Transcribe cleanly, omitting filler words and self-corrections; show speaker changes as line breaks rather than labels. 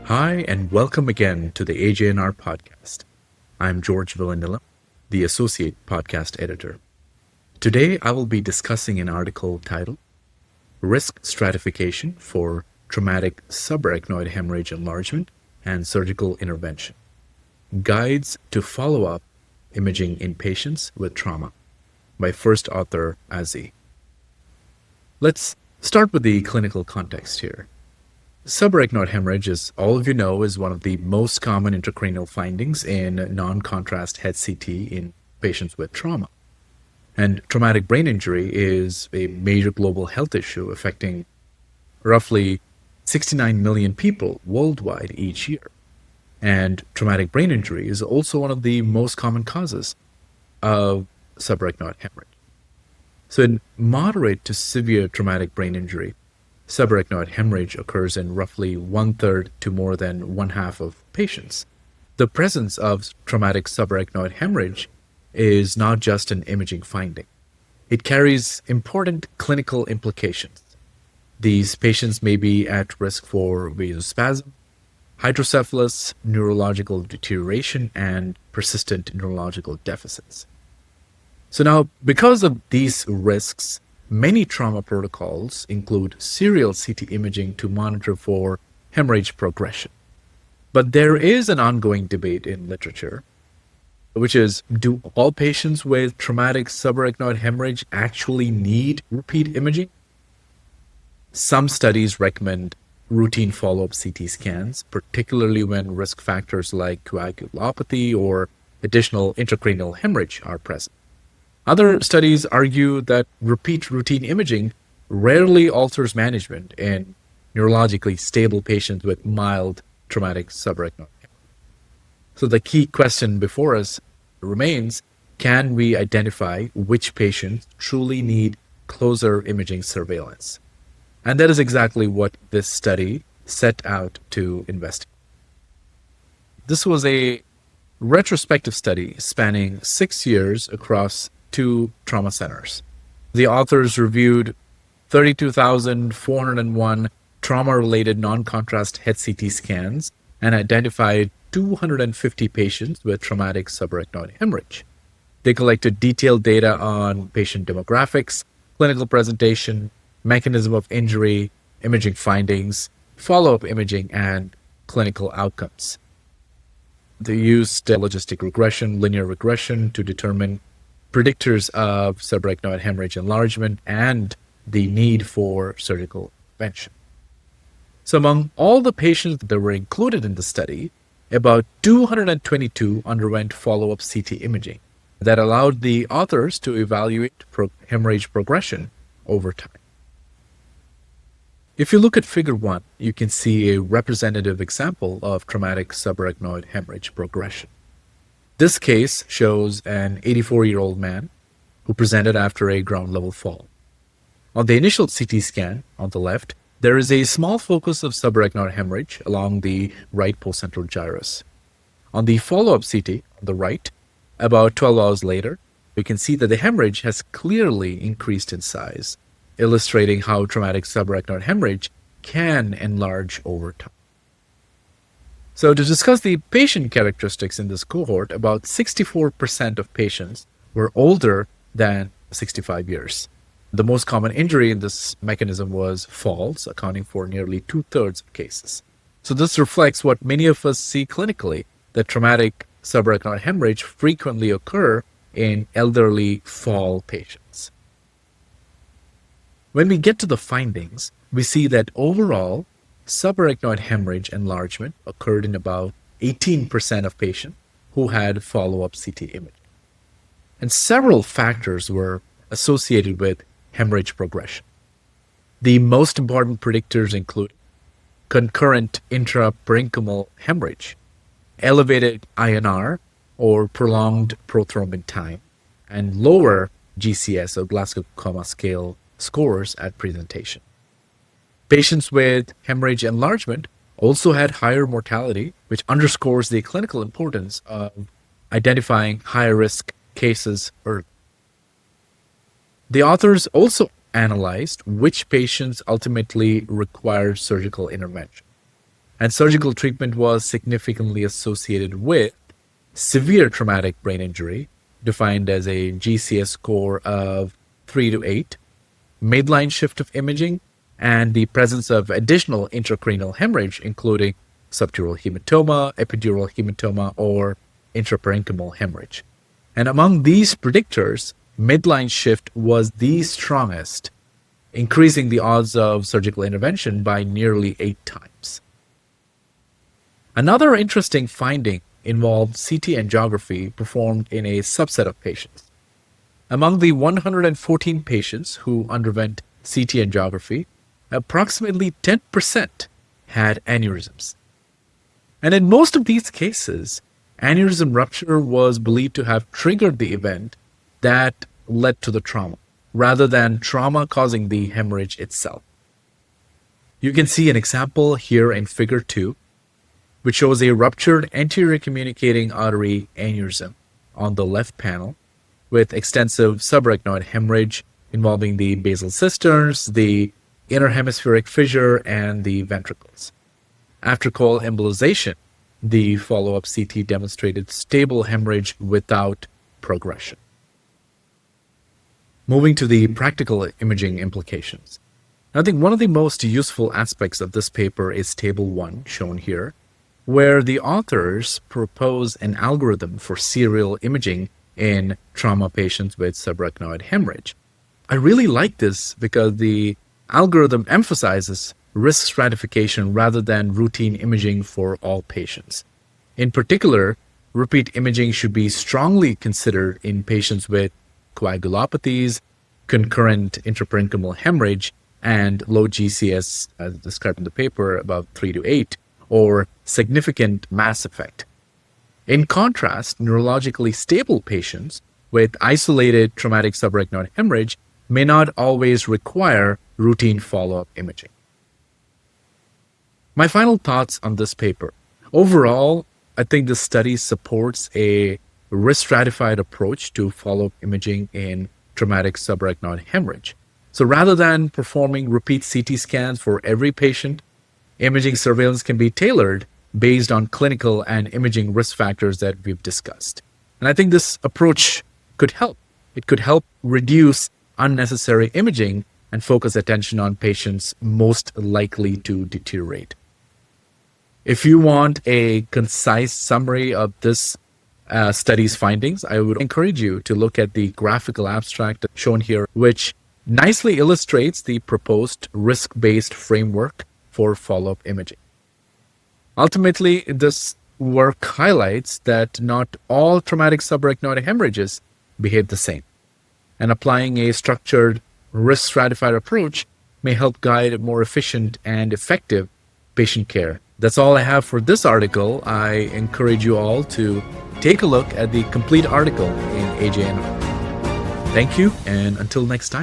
Hi, and welcome again to the AJNR podcast. I'm George Vilanilam, the Associate Podcast Editor. Today, I will be discussing an article titled Risk-Stratification for Traumatic Subarachnoid Hemorrhage Enlargement and Surgical Intervention. Guides to Follow-Up Imaging in Patients with Trauma by first author Azi. Let's start with the clinical context here. Subarachnoid hemorrhage, as all of you know, is one of the most common intracranial findings in non-contrast head CT in patients with trauma. And traumatic brain injury is a major global health issue affecting roughly 69 million people worldwide each year. And traumatic brain injury is also one of the most common causes of subarachnoid hemorrhage. So in moderate to severe traumatic brain injury, subarachnoid hemorrhage occurs in roughly 1/3 to more than 1/2 of patients. The presence of traumatic subarachnoid hemorrhage is not just an imaging finding. It carries important clinical implications. These patients may be at risk for vasospasm, hydrocephalus, neurological deterioration, and persistent neurological deficits. So now, because of these risks, many trauma protocols include serial CT imaging to monitor for hemorrhage progression. But there is an ongoing debate in literature, which is, do all patients with traumatic subarachnoid hemorrhage actually need repeat imaging? Some studies recommend routine follow-up CT scans, particularly when risk factors like coagulopathy or additional intracranial hemorrhage are present. Other studies argue that repeat routine imaging rarely alters management in neurologically stable patients with mild traumatic subarachnoid hemorrhage. So the key question before us remains, can we identify which patients truly need closer imaging surveillance? And that is exactly what this study set out to investigate. This was a retrospective study spanning 6 years across 2 trauma centers. The authors reviewed 32,401 trauma-related non-contrast head CT scans and identified 250 patients with traumatic subarachnoid hemorrhage. They collected detailed data on patient demographics, clinical presentation, mechanism of injury, imaging findings, follow-up imaging, and clinical outcomes. They used logistic regression, linear regression to determine predictors of subarachnoid hemorrhage enlargement and the need for surgical intervention. So among all the patients that were included in the study, about 222 underwent follow-up CT imaging that allowed the authors to evaluate hemorrhage progression over time. If you look at Figure 1, you can see a representative example of traumatic subarachnoid hemorrhage progression. This case shows an 84-year-old man who presented after a ground-level fall. On the initial CT scan on the left, there is a small focus of subarachnoid hemorrhage along the right postcentral gyrus. On the follow-up CT on the right, about 12 hours later, you can see that the hemorrhage has clearly increased in size, illustrating how traumatic subarachnoid hemorrhage can enlarge over time. So to discuss the patient characteristics in this cohort, about 64% of patients were older than 65 years. The most common injury in this mechanism was falls, accounting for nearly 2/3 of cases. So this reflects what many of us see clinically, that traumatic subarachnoid hemorrhage frequently occur in elderly fall patients. When we get to the findings, we see that overall, subarachnoid hemorrhage enlargement occurred in about 18% of patients who had follow-up CT imaging. And several factors were associated with hemorrhage progression. The most important predictors include concurrent intraparenchymal hemorrhage, elevated INR or prolonged prothrombin time, and lower GCS or Glasgow Coma Scale scores at presentation. Patients with hemorrhage enlargement also had higher mortality, which underscores the clinical importance of identifying high-risk cases early. The authors also analyzed which patients ultimately required surgical intervention. And surgical treatment was significantly associated with severe traumatic brain injury, defined as a GCS score of 3 to 8, midline shift of imaging, and the presence of additional intracranial hemorrhage, including subdural hematoma, epidural hematoma, or intraparenchymal hemorrhage. And among these predictors, midline shift was the strongest, increasing the odds of surgical intervention by nearly 8 times. Another interesting finding involved CT angiography performed in a subset of patients. Among the 114 patients who underwent CT angiography, approximately 10% had aneurysms. And in most of these cases, aneurysm rupture was believed to have triggered the event that led to the trauma, rather than trauma causing the hemorrhage itself. You can see an example here in Figure 2, which shows a ruptured anterior communicating artery aneurysm on the left panel with extensive subarachnoid hemorrhage involving the basal cisterns, the inner hemispheric fissure, and the ventricles. After coil embolization, the follow-up CT demonstrated stable hemorrhage without progression. Moving to the practical imaging implications. I think one of the most useful aspects of this paper is Table 1, shown here, where the authors propose an algorithm for serial imaging in trauma patients with subarachnoid hemorrhage. I really like this because the algorithm emphasizes risk stratification rather than routine imaging for all patients. In particular, repeat imaging should be strongly considered in patients with coagulopathies, concurrent intraparenchymal hemorrhage, and low GCS, as described in the paper, about 3 to 8, or significant mass effect. In contrast, neurologically stable patients with isolated traumatic subarachnoid hemorrhage may not always require routine follow-up imaging. My final thoughts on this paper. Overall, I think the study supports a risk-stratified approach to follow-up imaging in traumatic subarachnoid hemorrhage. So rather than performing repeat CT scans for every patient, imaging surveillance can be tailored based on clinical and imaging risk factors that we've discussed. And I think this approach could help. It could help reduce unnecessary imaging and focus attention on patients most likely to deteriorate. If you want a concise summary of this study's findings, I would encourage you to look at the graphical abstract shown here, which nicely illustrates the proposed risk-based framework for follow-up imaging. Ultimately, this work highlights that not all traumatic subarachnoid hemorrhages behave the same, and applying a structured, risk-stratified approach may help guide more efficient and effective patient care. That's all I have for this article. I encourage you all to take a look at the complete article in AJNR. Thank you, and until next time.